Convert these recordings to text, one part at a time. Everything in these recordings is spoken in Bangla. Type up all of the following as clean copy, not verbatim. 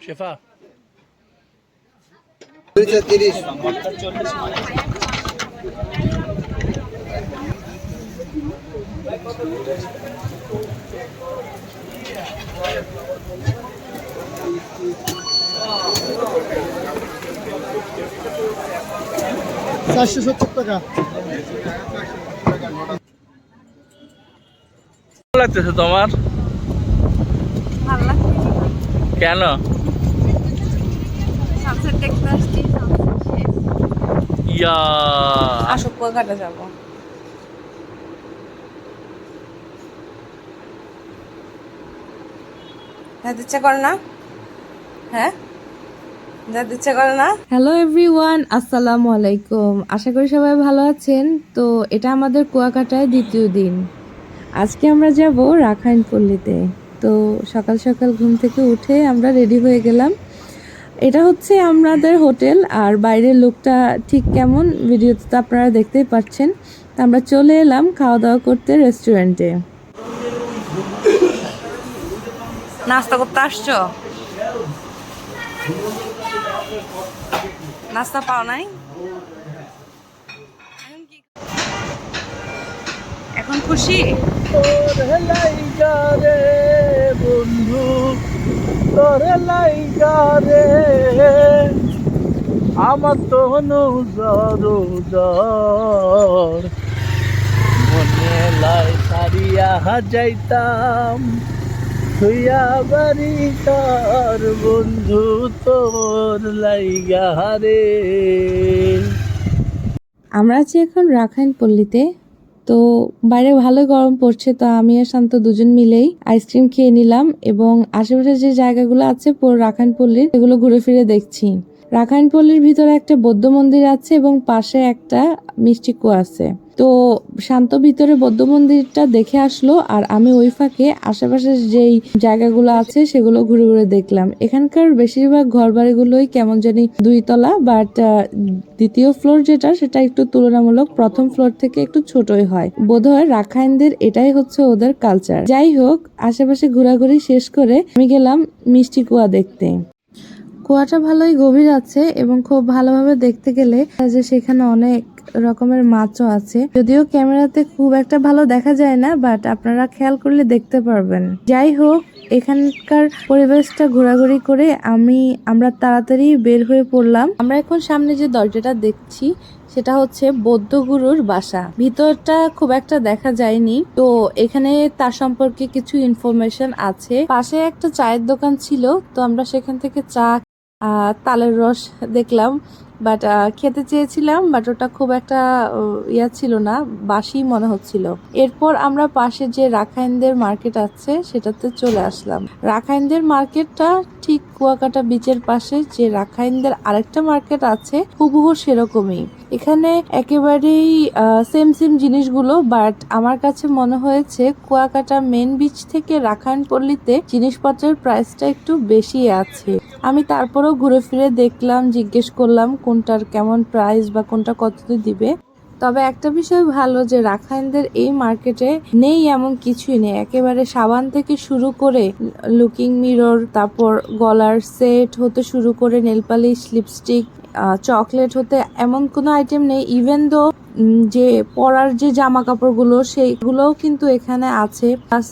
শেফা 30 470 টাকা। ভালো লাগতেছে তোমার? ভালো লাগছে। কেন? সানসেট দেখতে আসছি, সানসেট শেষ। ইয়া আসো কুয়াকাটা যাবো। যেতে ইচ্ছা করে না? হ্যাঁ, যেতে ইচ্ছা করে না? হ্যালো এভরিওয়ান, আসসালামু আলাইকুম। আশা করি সবাই ভালো আছেন। তো এটা আমাদের কুয়াকাটায় দ্বিতীয় দিন। আজকে আমরা যাব রাখাইনপল্লীতে। তো সকাল সকাল ঘুম থেকে উঠে আমরা রেডি হয়ে গেলাম। এটা হচ্ছে আমাদের হোটেল, আর বাইরের লুকটা ঠিক কেমন ভিডিওতে তো আপনারা দেখতেই পাচ্ছেন। তো আমরা চলে এলাম খাওয়া দাওয়া করতে রেস্টুরেন্টে। নাস্তা করতে আসছো? নাস্তা পাও নাই? এখন খুশি? বন্ধু তোরে লাইগা রে আমার তো নজর মনে লাই সারিয়া যাইতাম তুইয়া বাড়ি তার বন্ধু তোর লাইগা রে। আমরা আছি এখন রাখাইনপল্লীতে। তো বাইরে ভালো গরম পড়ছে, তো আমি আর শান্ত দুজন মিলেই আইসক্রিম খেয়ে নিলাম এবং আশেপাশে যে জায়গাগুলো আছে পুরো রাখাইনপল্লীর এগুলো ঘুরে ফিরে দেখছি। রাখাইনপল্লীর ভিতরে একটা বৌদ্ধ মন্দির আছে এবং পাশে একটা মিষ্টি কুয়া আছে। তো শান্ত ভিতরে বৌদ্ধ মন্দিরটা দেখে আসলো, আর আমি ওই ফাঁকে আশেপাশে যেই জায়গাগুলো আছে সেগুলো ঘুরে ঘুরে দেখলাম। এখানকার বেশিরভাগ ঘর বাড়িগুলোই কেমন জানি 2 তলা, বাট দ্বিতীয় ফ্লোর যেটা সেটা একটু তুলনামূলক প্রথম ফ্লোর থেকে একটু ছোটই হয়। বোধহয় রাখাইনদের এটাই হচ্ছে ওদের কালচার। যাই হোক, আশেপাশে ঘোরাঘুরি শেষ করে আমি গেলাম মিষ্টি কুয়া দেখতে। কুয়াটা ভালোই গভীর আছে এবং খুব ভালোভাবে দেখতে গেলে যে সেখানে অনেক রকমের মাছও আছে, যদিও ক্যামেরাতে খুব একটা ভালো দেখা যায় না, বাট আপনারা খেয়াল করলে দেখতে পারবেন। যাই হোক, এখানকার পরিবেশটা ঘোরাঘুরি করে আমরা তাড়াতাড়ি বের হয়ে পড়লাম। আমরা এখন সামনে যে দরজাটা দেখছি সেটা হচ্ছে বৌদ্ধ গুরুর বাসা। ভিতরটা খুব একটা দেখা যায়নি, তো এখানে তার সম্পর্কে কিছু ইনফরমেশন আছে। পাশে একটা চায়ের দোকান ছিল, তো আমরা সেখান থেকে চা তালের রস দেখলাম, বাট খেতে চেয়েছিলাম, বাট ওটা খুব একটা ইয়া ছিল না, বাসি মনে হচ্ছিল। এরপর আমরা পাশে যে রাখাইনদের মার্কেট আছে সেটাতে চলে আসলাম। রাখাইনদের মার্কেটটা ঠিক কুয়াকাটা বিচের পাশে যে রাখাইনদের আরেকটা মার্কেট আছে হুবহু সেরকমই। এখানে একেবারেই সেম জিনিসগুলো, বাট আমার কাছে মনে হয়েছে কুয়াকাটা মেন বিচ থেকে রাখাইনপল্লীতে জিনিসপত্রের প্রাইসটা একটু বেশি আছে। আমি তারপরেও ঘুরে ফিরে দেখলাম, জিজ্ঞেস করলাম কোনটার কেমন প্রাইস বা কোনটা কততে দিবে। তবে একটা বিষয় ভালো যে রাখাইনদের এই মার্কেটে নেই এমন কিছুই নেই। একেবারে সাবান থেকে শুরু করে লুকিং মিরর, তারপর গলার সেট হতে শুরু করে নেলপালিশ, লিপস্টিক, চকলেট হতে এমন কোনো আইটেম নেই। ইভেন দো যে পরার যে জামা কাপড়গুলো সেইগুলোও কিন্তু এখানে আছে, প্লাস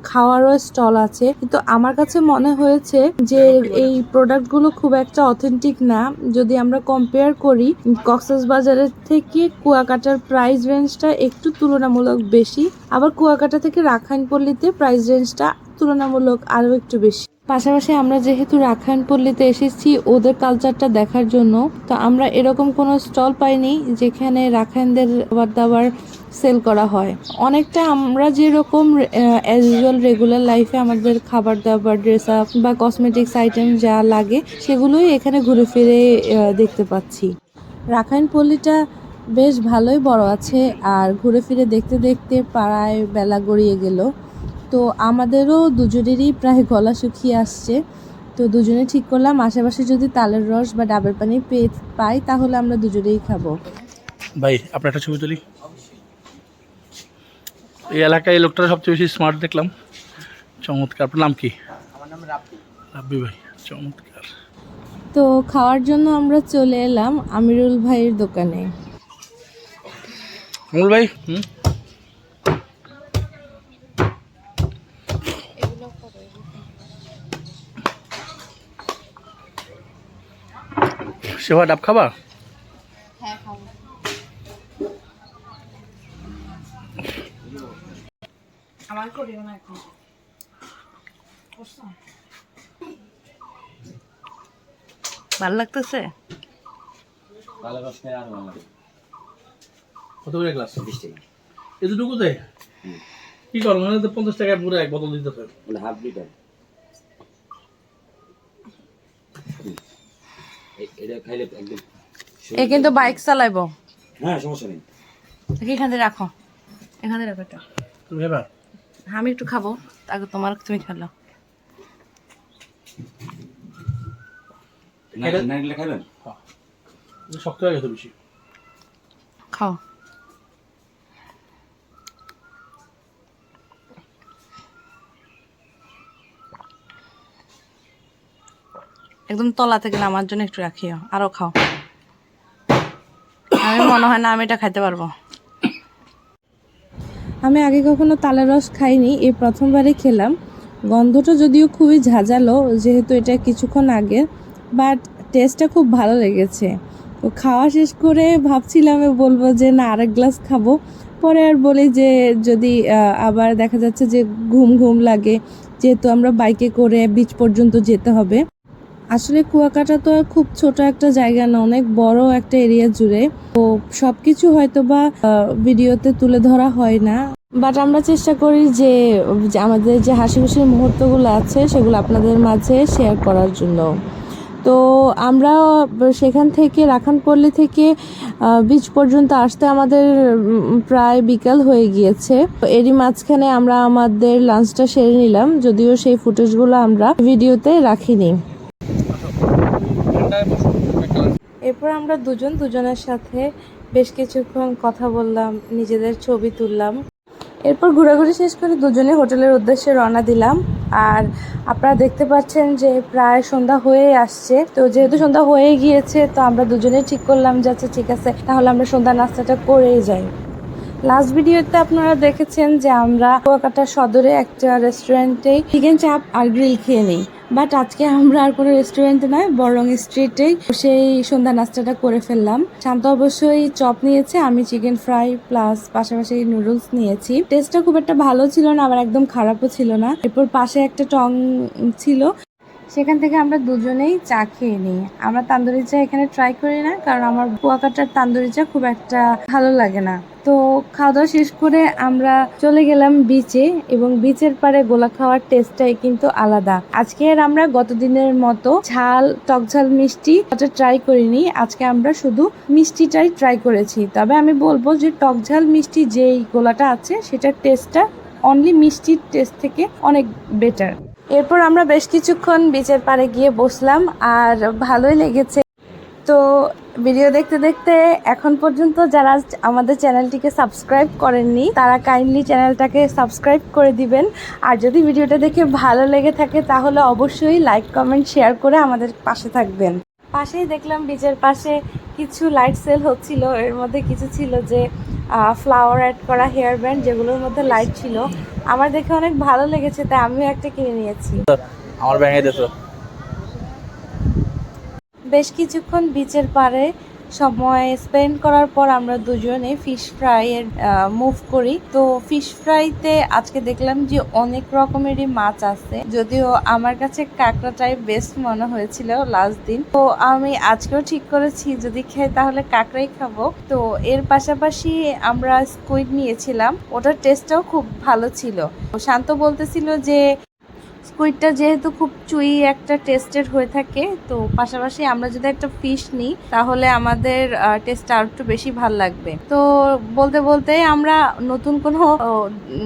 খাওয়ারও স্টল আছে। কিন্তু আমার কাছে মনে হয়েছে যে এই প্রোডাক্টগুলো খুব একটা অথেন্টিক না। যদি আমরা কম্পেয়ার করি, কক্সবাজারের থেকে কুয়াকাটার প্রাইস রেঞ্জটা একটু তুলনামূলক বেশি, আবার কুয়াকাটা থেকে রাখাইনপল্লীতে প্রাইস রেঞ্জটা তুলনামূলক আরো একটু বেশি। পাশাপাশি আমরা যেহেতু রাখাইনপল্লীতে এসেছি ওদের কালচারটা দেখার জন্য, তো আমরা এরকম কোনো স্টল পাইনি যেখানে রাখাইনদের খাবার দাবার সেল করা হয়। অনেকটা আমরা যেরকম অ্যাজ ইউজুয়াল রেগুলার লাইফে আমাদের খাবার দাবার, ড্রেস আপ বা কসমেটিক্স আইটেম যা লাগে সেগুলোই এখানে ঘুরে ফিরে দেখতে পাচ্ছি। রাখাইনপল্লীটা বেশ ভালোই বড় আছে, আর ঘুরে ফিরে দেখতে দেখতে পাড়ায় বেলা গড়িয়ে গেল। তো আমাদেরও দুজনেরই প্রায় গলা শুকিয়ে আসছে। তো দুজনে ঠিক করলাম আশেপাশে যদি তালের রস বা ডাবের পানি পাই তাহলে আমরা দুজনেই খাবো। ভাই আপনার একটা ছবি তুলি। এই এলাকায় এই লোকটা সবচেয়ে বেশি স্মার্ট দেখলাম। চমৎকার। আপনার নাম কি? আমার নাম রাব্বি। রাব্বি ভাই, চমৎকার। তো খাওয়ার জন্য আমরা চলে এলাম আমিরুল ভাইয়ের দোকানে। আমুল ভাই, সেবা ডাব খাবা? ভালো লাগতেছে? কত করে গ্লাস? 20 টাকা। এই দুটো দেয় কি করো? মানে 50 টাকায় পুরো এক বোতল দিতে পারে, হাফ লিটার। এটা খাইলে একদম। এ কিন্তু বাইক চালাইবো। হ্যাঁ, সমস্যা নেই। এখানে রাখো, এখানে রাখো এটা। তুমি এবার আমি একটু খাবো, আগে তোমার তুমি খেলো। নারকেল খাবেন? শক্ত হয়ে গেছে বেশি। খাও। একদম তলা থেকে নামার জন্য একটু রাখিও, আরো খাও। আমি মনে হয় না আমি এটা খাইতে পারবো। আমি আগে কখনো তালের রস খাইনি, এই প্রথমবারই খেলাম। গন্ধটা যদিও খুবই ঝাঁঝালো, যেহেতু এটা কিছুক্ষণ আগে, বাট টেস্টটা খুব ভালো লেগেছে। তো খাওয়া শেষ করে ভাবছিলাম বলবো যে না আরেক গ্লাস খাবো, পরে আর বলি যে যদি আবার দেখা যাচ্ছে যে ঘুম ঘুম লাগে, যেহেতু আমরা বাইকে করে বিচ পর্যন্ত যেতে হবে। আসলে কুয়াকাটা তো খুব ছোট একটা জায়গা না, অনেক বড় একটা এরিয়া জুড়ে, তো সবকিছু হয়তো বা ভিডিওতে তুলে ধরা হয় না, বাট আমরা চেষ্টা করি যে আমাদের যে হাসি খুশির মুহূর্তগুলো আছে সেগুলো আপনাদের মাঝে শেয়ার করার জন্য। তো আমরা সেখান থেকে রাখানপল্লী থেকে বিচ পর্যন্ত আসতে আমাদের প্রায় বিকাল হয়ে গিয়েছে। তো এরই মাঝখানে আমরা আমাদের লাঞ্চটা সেরে নিলাম, যদিও সেই ফুটেজগুলো আমরা ভিডিওতে রাখিনি। এরপর আমরা দুজনের সাথে বেশ কিছুক্ষণ কথা বললাম, নিজেদের ছবি তুললাম। এরপর ঘোরাঘুরি শেষ করে দুজনে হোটেলের উদ্দেশ্যে রওনা দিলাম। আর আপনারা দেখতে পাচ্ছেন যে প্রায় সন্ধ্যা হয়ে আসছে। তো যেহেতু সন্ধ্যা হয়ে গিয়েছে, তো আমরা দুজনে ঠিক করলাম যে আচ্ছা ঠিক আছে, তাহলে আমরা সন্ধ্যা নাস্তাটা করেই যাই। লাস্ট ভিডিওতে আপনারা দেখেছেন যে আমরা কুয়াকাটা সদরে একটা রেস্টুরেন্টে চিকেন চাপ আর গ্রিল খেয়ে নিই, বাট আজকে আমরা আর কোনো রেস্টুরেন্টে নয়, বরং স্ট্রিটেই সেই সন্ধ্যা নাস্তাটা করে ফেললাম। শান্ত অবশ্যই চপ নিয়েছে, আমি চিকেন ফ্রাই প্লাস পাশাপাশি নুডলস নিয়েছি। টেস্টটা খুব একটা ভালো ছিল না, আবার একদম খারাপও ছিল না। এরপর পাশে একটা টং ছিল, সেখান থেকে আমরা দুজনেই চা খেয়ে নিই। আমরা তান্দুরি চা এখানে ট্রাই করি না, কারণ আমার কুয়াকাটার তান্দুরি চা খুব একটা ভালো লাগে না। তো খাওয়া দাওয়া শেষ করে আমরা চলে গেলাম বিচে, এবং বিচের পাড়ে গোলা খাওয়ার টেস্টটাই কিন্তু আলাদা। আজকে আর আমরা গতদিনের মতো ঝাল টক ঝাল মিষ্টি ওটা ট্রাই করিনি, আজকে আমরা শুধু মিষ্টিটাই ট্রাই করেছি। তবে আমি বলবো যে টক ঝাল মিষ্টি যেই গোলাটা আছে সেটার টেস্টটা অনলি মিষ্টির টেস্ট থেকে অনেক বেটার। এরপর আমরা বেশ কিছুক্ষণ বিচের পাড়ে গিয়ে বসলাম, আর ভালোই লেগেছে। তো ভিডিও দেখতে দেখতে এখন পর্যন্ত যারা আমাদের চ্যানেলটিকে সাবস্ক্রাইব করেননি, তারা কাইন্ডলি চ্যানেলটাকে সাবস্ক্রাইব করে দিবেন। আর যদি ভিডিওটা দেখে ভালো লেগে থাকে তাহলে অবশ্যই লাইক কমেন্ট শেয়ার করে আমাদের পাশে থাকবেন। পাশেই দেখলাম বিচের পাশে কিছু লাইট সেল হচ্ছিল, এর মধ্যে কিছু ছিল যে ফ্লাওয়ার অ্যাড করা হেয়ার ব্যান্ড, যেগুলোর মধ্যে লাইট ছিল। আমার দেখে অনেক ভালো লেগেছে, তাই আমিও একটা কিনে নিয়েছি। আমার ব্যাঙে দিত। বেশ কিছুক্ষণ বিচের পাড়ে সময় স্পেন্ড করার পর আমরা দুজনে ফিশ ফ্রাই এর মুভ করি। তো ফিশ ফ্রাইতে আজকে দেখলাম যে অনেক রকমেরই মাছ আছে, যদিও আমার কাছে কাঁকড়াটাই বেস্ট মনে হয়েছিল লাস্ট দিন। তো আমি আজকেও ঠিক করেছি যদি খাই তাহলে কাঁকড়াই খাবো। তো এর পাশাপাশি আমরা স্কুইড নিয়েছিলাম, ওটার টেস্টটাও খুব ভালো ছিল। শান্ত বলতেছিল যে স্কুইডটা যেহেতু খুব চুই একটা টেস্টের হয়ে থাকে, তো পাশাপাশি আমরা যদি একটা ফিশ নিই তাহলে আমাদের টেস্টটা আর একটু বেশি ভাল লাগবে। তো বলতে বলতে আমরা নতুন কোনো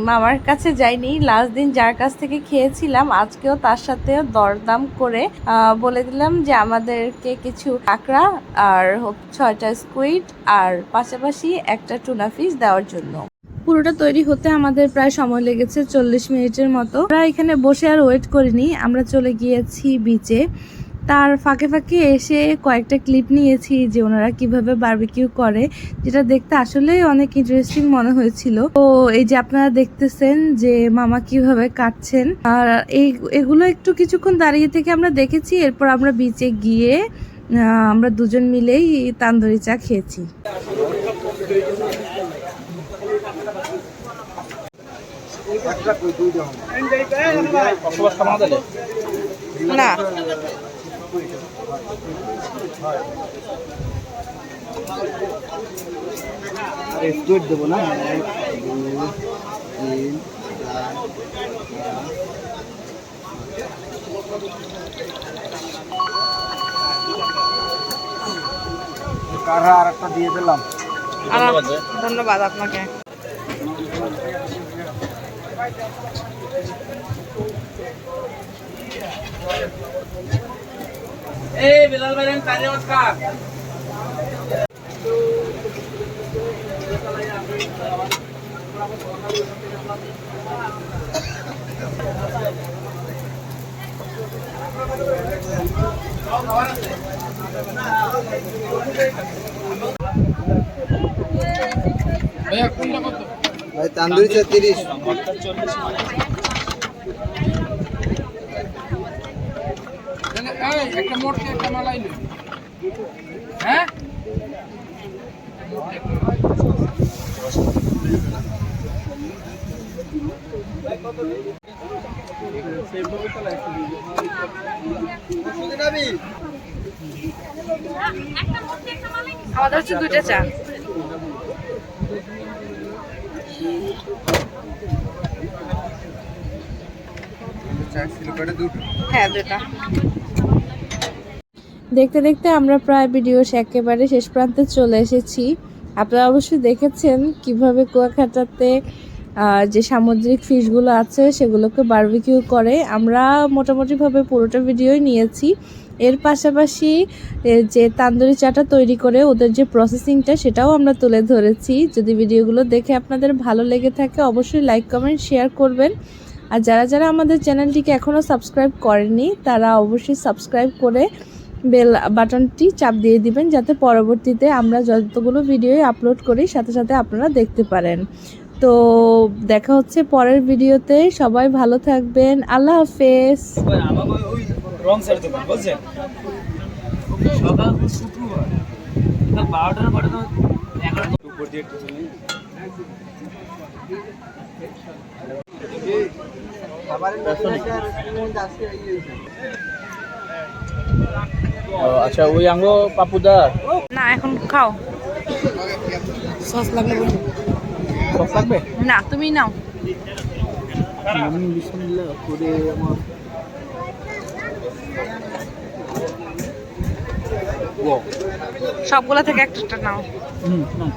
মামার কাছে যাইনি, লাস্ট দিন যার কাছ থেকে খেয়েছিলাম আজকেও তার সাথে দরদাম করে বলে দিলাম যে আমাদেরকে কিছু কাঁকড়া আর 6টা স্কুইড আর পাশাপাশি একটা টুনা ফিশ দেওয়ার জন্য। পুরোটা তৈরি হতে আমাদের প্রায় সময় লেগেছে 40 মিনিটের মতো। আমরা এখানে বসে আর ওয়েট করিনি, আমরা চলে গিয়েছি বিচে। তার ফাঁকে ফাঁকে এসে কয়েকটা ক্লিপ নিয়েছি যে ওনারা কিভাবে বারবিকিউ করে, যেটা দেখতে আসলে অনেক ইন্টারেস্টিং মনে হয়েছিল। তো এই যে আপনারা দেখতেছেন যে মামা কিভাবে কাটছেন, আর এগুলো একটু কিছুক্ষণ দাঁড়িয়ে থেকে আমরা দেখেছি। এরপর আমরা বিচে গিয়ে আমরা দুজন মিলেই তান্দুরি চা খেয়েছি। না স্কুট দেবো না, 1 2 3 4 কারা আর একটা দিয়ে দিলাম। ধন্যবাদ আপনাকে। এই বিলাল ভাই তাহলে নমস্কার। ভাই তান্দুরি চা 30। একটা মোট একটা মালাই নেই। হ্যাঁ আমাদের হচ্ছে 2টা চা। হ্যাঁ 2টা। দেখতে দেখতে আমরা প্রায় ভিডিওর একেবারে শেষ প্রান্তে চলে এসেছি। আপনারা অবশ্যই দেখেছেন কিভাবে কুয়াকাটাতে যে সামুদ্রিক ফিশগুলো আছে সেগুলোকে বারবিকিউ করে। আমরা মোটামুটিভাবে পুরোটা ভিডিওই নিয়েছি। এর পাশাপাশি যে তান্দুরি চাটা তৈরি করে ওদের যে প্রসেসিংটা সেটাও আমরা তুলে ধরেছি। যদি ভিডিওগুলো দেখে আপনাদের ভালো লেগে থাকে অবশ্যই লাইক কমেন্ট শেয়ার করবেন। আর যারা যারা আমাদের চ্যানেলটিকে এখনও সাবস্ক্রাইব করেনি তারা অবশ্যই সাবস্ক্রাইব করে বেল বাটনটি চাপ দিয়ে দিবেন, যাতে পরবর্তীতে আমরা যতগুলো ভিডিও আপলোড করি সাথে সাথে আপনারা দেখতে পারেন। তো দেখা হচ্ছে পরের ভিডিওতে। সবাই ভালো থাকবেন। আল্লাহ হাফেজ। রং সাইড দেবেন বুঝছেন? সকাল শুক্রবার 12টার পরে তো 11 উপর দিয়ে একটু চলে। আচ্ছা ওই আঙ্গো পাপুদার না এখন খাও। সস লাগবে বলি। সস লাগবে না তুমি নাও। আমি বিসমিল্লাহ করে আমার সবগুলা থেকে একটা নাও। নাও।